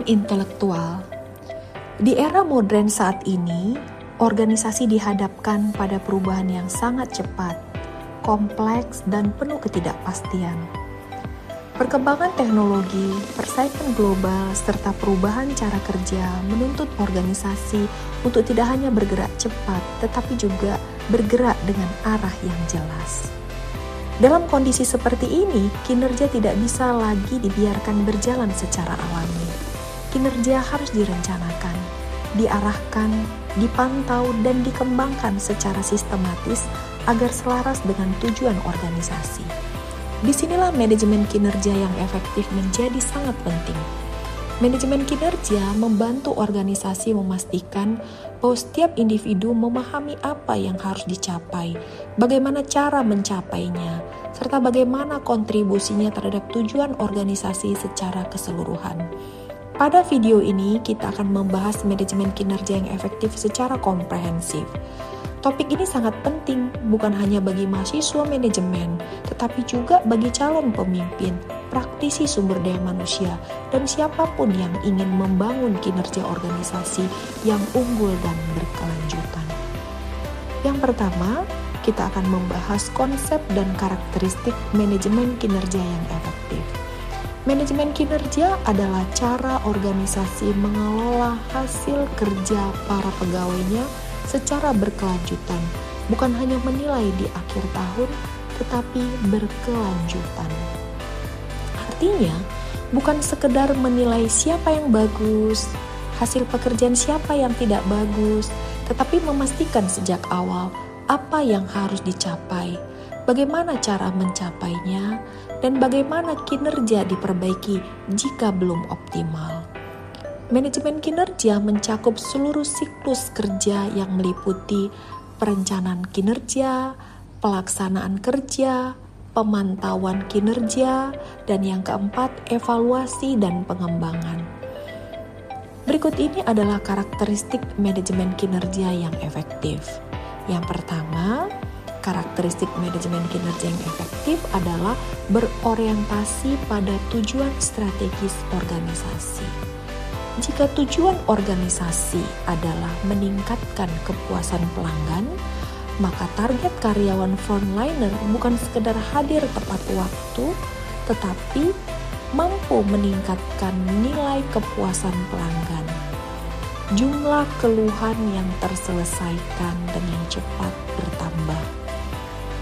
Perubahan intelektual. Di era modern saat ini, organisasi dihadapkan pada perubahan yang sangat cepat, kompleks, dan penuh ketidakpastian. Perkembangan teknologi, persaingan global, serta perubahan cara kerja menuntut organisasi untuk tidak hanya bergerak cepat, tetapi juga bergerak dengan arah yang jelas. Dalam kondisi seperti ini, kinerja tidak bisa lagi dibiarkan berjalan secara alami. Kinerja harus direncanakan, diarahkan, dipantau, dan dikembangkan secara sistematis agar selaras dengan tujuan organisasi. Disinilah manajemen kinerja yang efektif menjadi sangat penting. Manajemen kinerja membantu organisasi memastikan bahwa setiap individu memahami apa yang harus dicapai, bagaimana cara mencapainya, serta bagaimana kontribusinya terhadap tujuan organisasi secara keseluruhan. Pada video ini, kita akan membahas manajemen kinerja yang efektif secara komprehensif. Topik ini sangat penting, bukan hanya bagi mahasiswa manajemen, tetapi juga bagi calon pemimpin, praktisi sumber daya manusia, dan siapapun yang ingin membangun kinerja organisasi yang unggul dan berkelanjutan. Yang pertama, kita akan membahas konsep dan karakteristik manajemen kinerja yang efektif. Manajemen kinerja adalah cara organisasi mengelola hasil kerja para pegawainya secara berkelanjutan, bukan hanya menilai di akhir tahun, tetapi berkelanjutan. Artinya, bukan sekedar menilai siapa yang bagus, hasil pekerjaan siapa yang tidak bagus, tetapi memastikan sejak awal apa yang harus dicapai, bagaimana cara mencapainya, dan bagaimana kinerja diperbaiki jika belum optimal. Manajemen kinerja mencakup seluruh siklus kerja yang meliputi perencanaan kinerja, pelaksanaan kerja, pemantauan kinerja, dan yang keempat, evaluasi dan pengembangan. Berikut ini adalah karakteristik manajemen kinerja yang efektif. Yang pertama, karakteristik manajemen kinerja yang efektif adalah berorientasi pada tujuan strategis organisasi. Jika tujuan organisasi adalah meningkatkan kepuasan pelanggan, maka target karyawan frontliner bukan sekedar hadir tepat waktu, tetapi mampu meningkatkan nilai kepuasan pelanggan. Jumlah keluhan yang terselesaikan dengan cepat bertambah.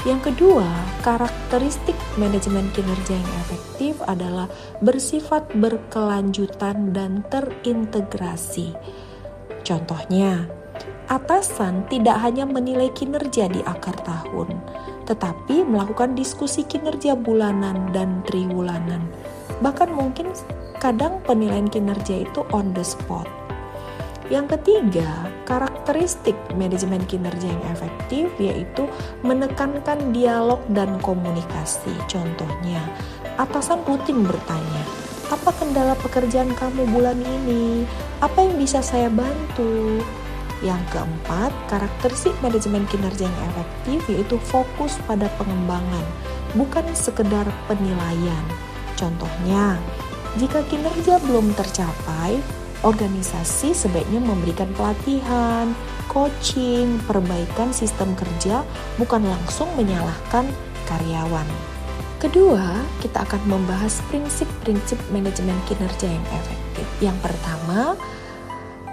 Yang kedua, karakteristik manajemen kinerja yang efektif adalah bersifat berkelanjutan dan terintegrasi. Contohnya, atasan tidak hanya menilai kinerja di akhir tahun, tetapi melakukan diskusi kinerja bulanan dan triwulanan. Bahkan mungkin kadang penilaian kinerja itu on the spot. Yang ketiga, karakteristik manajemen kinerja yang efektif yaitu menekankan dialog dan komunikasi. Contohnya, atasan rutin bertanya, "Apa kendala pekerjaan kamu bulan ini? Apa yang bisa saya bantu?" Yang keempat, karakteristik manajemen kinerja yang efektif yaitu fokus pada pengembangan, bukan sekedar penilaian. Contohnya, jika kinerja belum tercapai, organisasi sebaiknya memberikan pelatihan, coaching, perbaikan sistem kerja, bukan langsung menyalahkan karyawan. Kedua, kita akan membahas prinsip-prinsip manajemen kinerja yang efektif. Yang pertama,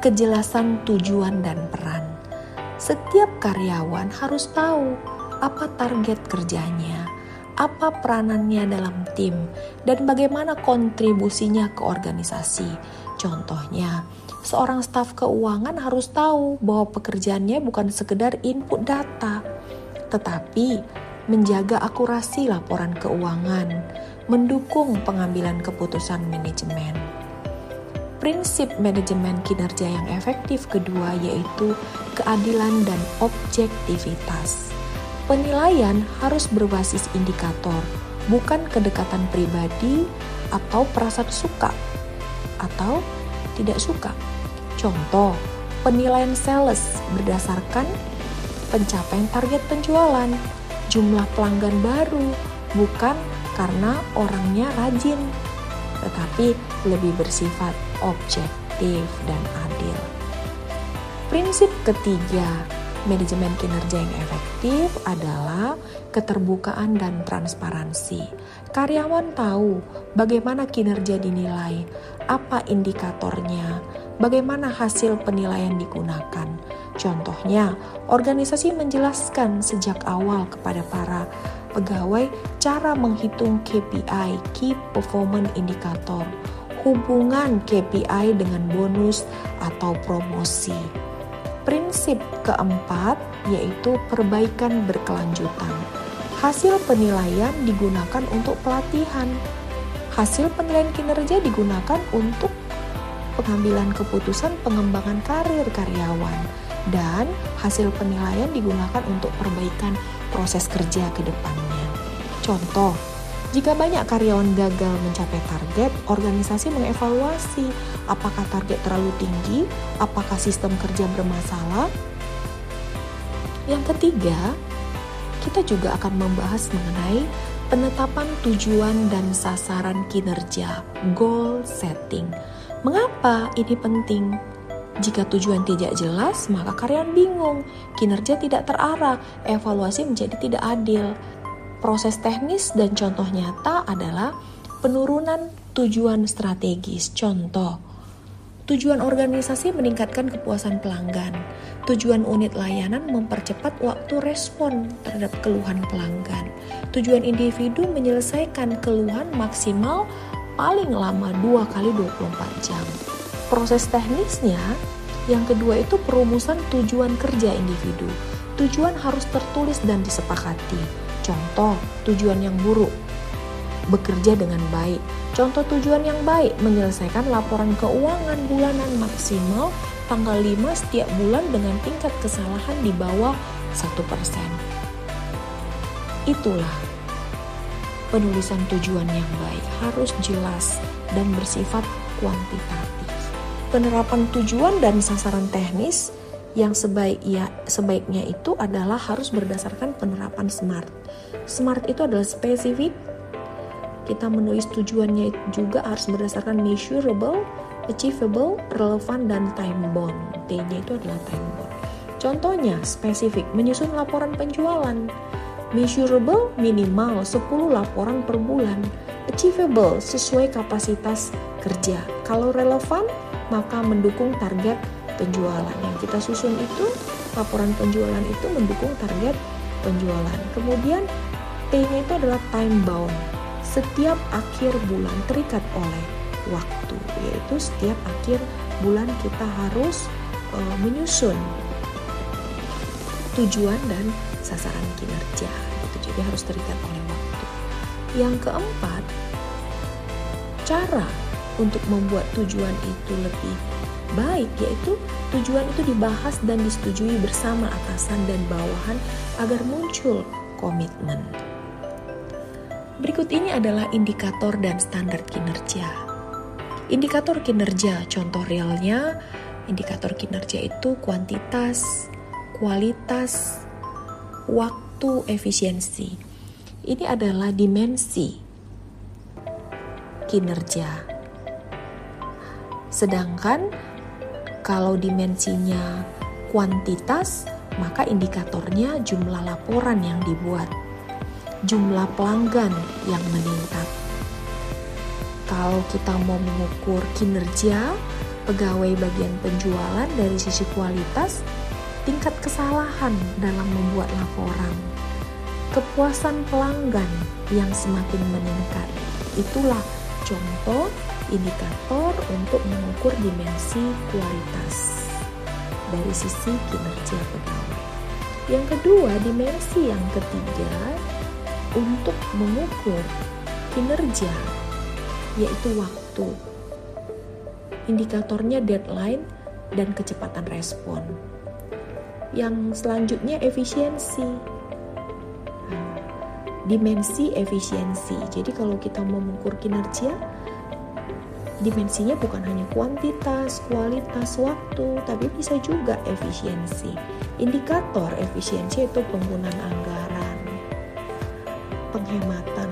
kejelasan tujuan dan peran. Setiap karyawan harus tahu apa target kerjanya, apa peranannya dalam tim, dan bagaimana kontribusinya ke organisasi. Contohnya, seorang staf keuangan harus tahu bahwa pekerjaannya bukan sekedar input data, tetapi menjaga akurasi laporan keuangan, mendukung pengambilan keputusan manajemen. Prinsip manajemen kinerja yang efektif kedua yaitu keadilan dan objektivitas. Penilaian harus berbasis indikator, bukan kedekatan pribadi atau perasaan suka atau tidak suka. Contoh, penilaian sales berdasarkan pencapaian target penjualan, jumlah pelanggan baru, bukan karena orangnya rajin. tetapi lebih bersifat objektif dan adil. Prinsip ketiga manajemen kinerja yang efektif adalah keterbukaan dan transparansi. Karyawan tahu bagaimana kinerja dinilai, apa indikatornya, bagaimana hasil penilaian digunakan. Contohnya, organisasi menjelaskan sejak awal kepada para pegawai cara menghitung KPI, Key Performance Indicator, hubungan KPI dengan bonus atau promosi. Prinsip keempat yaitu perbaikan berkelanjutan. Hasil penilaian digunakan untuk pelatihan. Hasil penilaian kinerja digunakan untuk pengambilan keputusan pengembangan karir karyawan. Dan hasil penilaian digunakan untuk perbaikan proses kerja ke depannya. Contoh, jika banyak karyawan gagal mencapai target, organisasi mengevaluasi apakah target terlalu tinggi, apakah sistem kerja bermasalah. Yang ketiga, kita juga akan membahas mengenai penetapan tujuan dan sasaran kinerja, goal setting. Mengapa ini penting? Jika tujuan tidak jelas, maka karyawan bingung, kinerja tidak terarah, evaluasi menjadi tidak adil. Proses teknis dan contoh nyata adalah penurunan tujuan strategis. Contoh, tujuan organisasi meningkatkan kepuasan pelanggan. Tujuan unit layanan mempercepat waktu respon terhadap keluhan pelanggan. Tujuan individu menyelesaikan keluhan maksimal paling lama 2 kali 24 jam. Proses teknisnya, yang kedua itu perumusan tujuan kerja individu. Tujuan harus tertulis dan disepakati. Contoh, tujuan yang buruk, bekerja dengan baik. Contoh tujuan yang baik, menyelesaikan laporan keuangan bulanan maksimal tanggal 5 setiap bulan dengan tingkat kesalahan di bawah 1%. Itulah penulisan tujuan yang baik, harus jelas dan bersifat kuantitatif. Penerapan tujuan dan sasaran teknis yang sebaiknya itu adalah harus berdasarkan penerapan SMART. SMART itu adalah spesifik. Kita menulis tujuannya juga harus berdasarkan measurable, achievable, relevant, dan time bound. T-nya itu adalah time bound. Contohnya, spesifik, menyusun laporan penjualan. Measurable, minimal 10 laporan per bulan. Achievable, sesuai kapasitas kerja. Kalau relevan, maka mendukung target penjualan. Yang kita susun itu, laporan penjualan itu mendukung target penjualan. Kemudian T-nya itu adalah time bound. Setiap akhir bulan terikat oleh waktu, yaitu setiap akhir bulan kita harus menyusun tujuan dan sasaran kinerja. Jadi harus terikat oleh waktu. Yang keempat, cara untuk membuat tujuan itu lebih baik, yaitu tujuan itu dibahas dan disetujui bersama atasan dan bawahan agar muncul komitmen. Berikut ini adalah indikator dan standar kinerja. Indikator kinerja, contoh realnya, indikator kinerja itu kuantitas, kualitas, waktu, efisiensi. Ini adalah dimensi kinerja. Sedangkan kalau dimensinya kuantitas, maka indikatornya jumlah laporan yang dibuat, jumlah pelanggan yang meningkat. Kalau kita mau mengukur kinerja pegawai bagian penjualan dari sisi kualitas, tingkat kesalahan dalam membuat laporan, kepuasan pelanggan yang semakin meningkat. Itulah contoh indikator untuk mengukur dimensi kualitas dari sisi kinerja pegawai. Yang kedua, dimensi yang ketiga untuk mengukur kinerja yaitu waktu. Indikatornya deadline dan kecepatan respon. Yang selanjutnya efisiensi. Dimensi efisiensi. Jadi kalau kita mau mengukur kinerja, dimensinya bukan hanya kuantitas, kualitas, waktu, tapi bisa juga efisiensi. Indikator efisiensi itu penggunaan anggaran, penghematan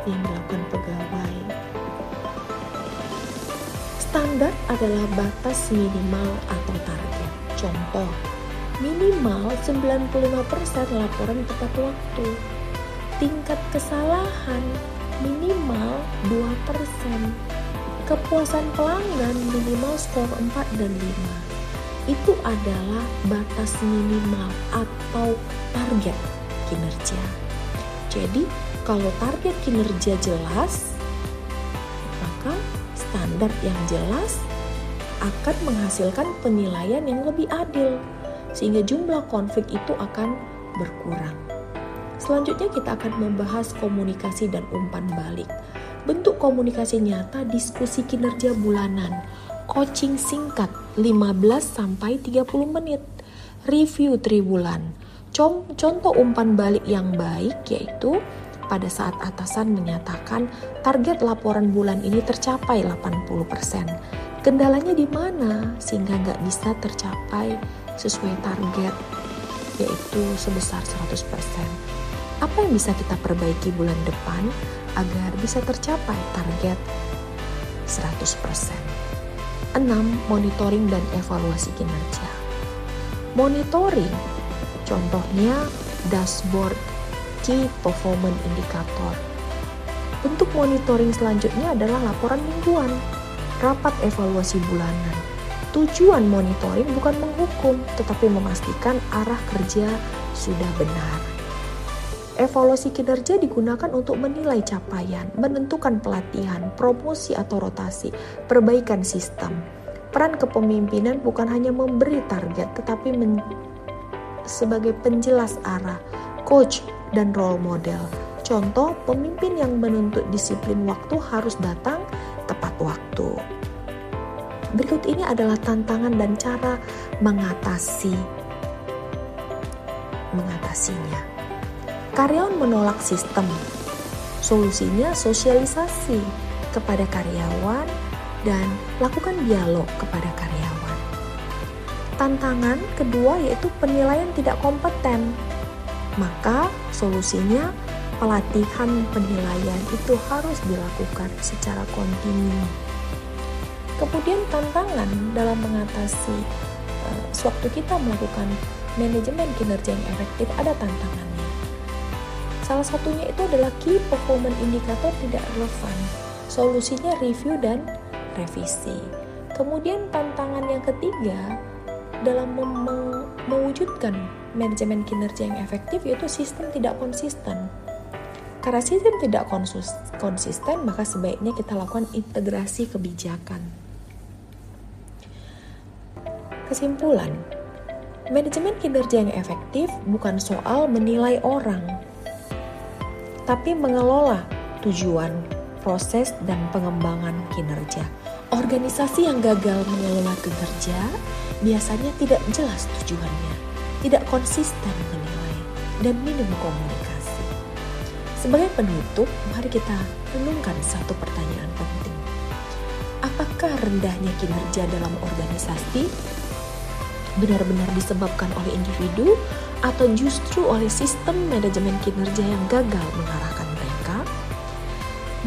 yang dilakukan pegawai, Standar adalah batas minimal atau target. Contoh, minimal 95% laporan tepat waktu. Tingkat kesalahan minimal 2%. Kepuasan pelanggan minimal skor 4 dan 5. Itu adalah batas minimal atau target kinerja. Jadi, kalau target kinerja jelas, maka standar yang jelas akan menghasilkan penilaian yang lebih adil, sehingga jumlah konflik itu akan berkurang. Selanjutnya kita akan membahas komunikasi dan umpan balik. Bentuk komunikasi nyata, diskusi kinerja bulanan, coaching singkat 15-30 menit, review triwulan. Contoh umpan balik yang baik yaitu pada saat atasan menyatakan target laporan bulan ini tercapai 80%. Kendalanya di mana sehingga nggak bisa tercapai sesuai target yaitu sebesar 100%. Apa yang bisa kita perbaiki bulan depan agar bisa tercapai target 100%. 6. Monitoring dan evaluasi kinerja. Monitoring, contohnya dashboard Key Performance Indicator. Bentuk monitoring selanjutnya adalah laporan mingguan, rapat evaluasi bulanan. Tujuan monitoring bukan menghukum, tetapi memastikan arah kerja sudah benar. Evaluasi kinerja digunakan untuk menilai capaian, menentukan pelatihan, promosi atau rotasi, perbaikan sistem. Peran kepemimpinan bukan hanya memberi target, tetapi sebagai penjelas arah, coach, dan role model. Contoh, pemimpin yang menuntut disiplin waktu harus datang tepat waktu. Berikut ini adalah tantangan dan cara mengatasinya. Karyawan menolak sistem. Solusinya sosialisasi kepada karyawan dan lakukan dialog kepada karyawan. Tantangan kedua yaitu penilaian tidak kompeten. Maka solusinya pelatihan penilaian itu harus dilakukan secara kontinu. Kemudian tantangan dalam mengatasi sewaktu kita melakukan manajemen kinerja yang efektif ada tantangannya. Salah satunya itu adalah Key Performance Indicator tidak relevan. Solusinya review dan revisi. Kemudian tantangan yang ketiga dalam mewujudkan manajemen kinerja yang efektif yaitu sistem tidak konsisten. Karena sistem tidak konsisten, maka sebaiknya kita lakukan integrasi kebijakan. Kesimpulan, manajemen kinerja yang efektif bukan soal menilai orang, tapi mengelola tujuan, proses, dan pengembangan kinerja. Organisasi yang gagal mengelola kinerja biasanya tidak jelas tujuannya, tidak konsisten menilai, dan minim komunikasi. Sebagai penutup, mari kita renungkan satu pertanyaan penting. Apakah rendahnya kinerja dalam organisasi benar-benar disebabkan oleh individu atau justru oleh sistem manajemen kinerja yang gagal mengarahkan mereka?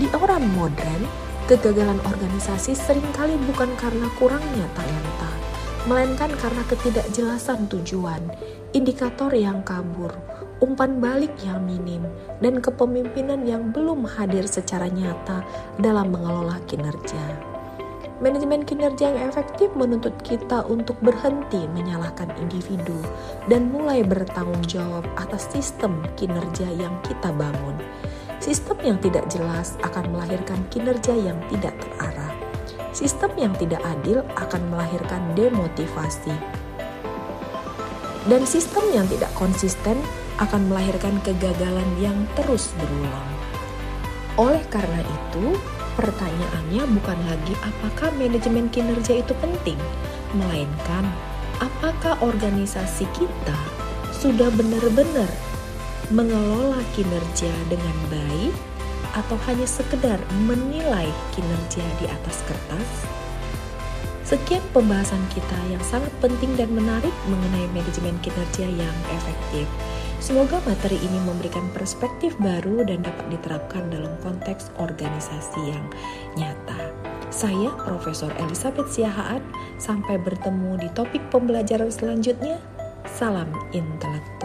Di era modern, kegagalan organisasi seringkali bukan karena kurangnya talenta, melainkan karena ketidakjelasan tujuan, indikator yang kabur, umpan balik yang minim, dan kepemimpinan yang belum hadir secara nyata dalam mengelola kinerja. Manajemen kinerja yang efektif menuntut kita untuk berhenti menyalahkan individu dan mulai bertanggung jawab atas sistem kinerja yang kita bangun. Sistem yang tidak jelas akan melahirkan kinerja yang tidak terarah. Sistem yang tidak adil akan melahirkan demotivasi. Dan sistem yang tidak konsisten akan melahirkan kegagalan yang terus berulang. Oleh karena itu, pertanyaannya bukan lagi apakah manajemen kinerja itu penting, melainkan apakah organisasi kita sudah benar-benar mengelola kinerja dengan baik atau hanya sekedar menilai kinerja di atas kertas? Sekian pembahasan kita yang sangat penting dan menarik mengenai manajemen kinerja yang efektif. Semoga materi ini memberikan perspektif baru dan dapat diterapkan dalam konteks organisasi yang nyata. Saya Profesor Elizabeth Siahaan. Sampai bertemu di topik pembelajaran selanjutnya. Salam intelektual.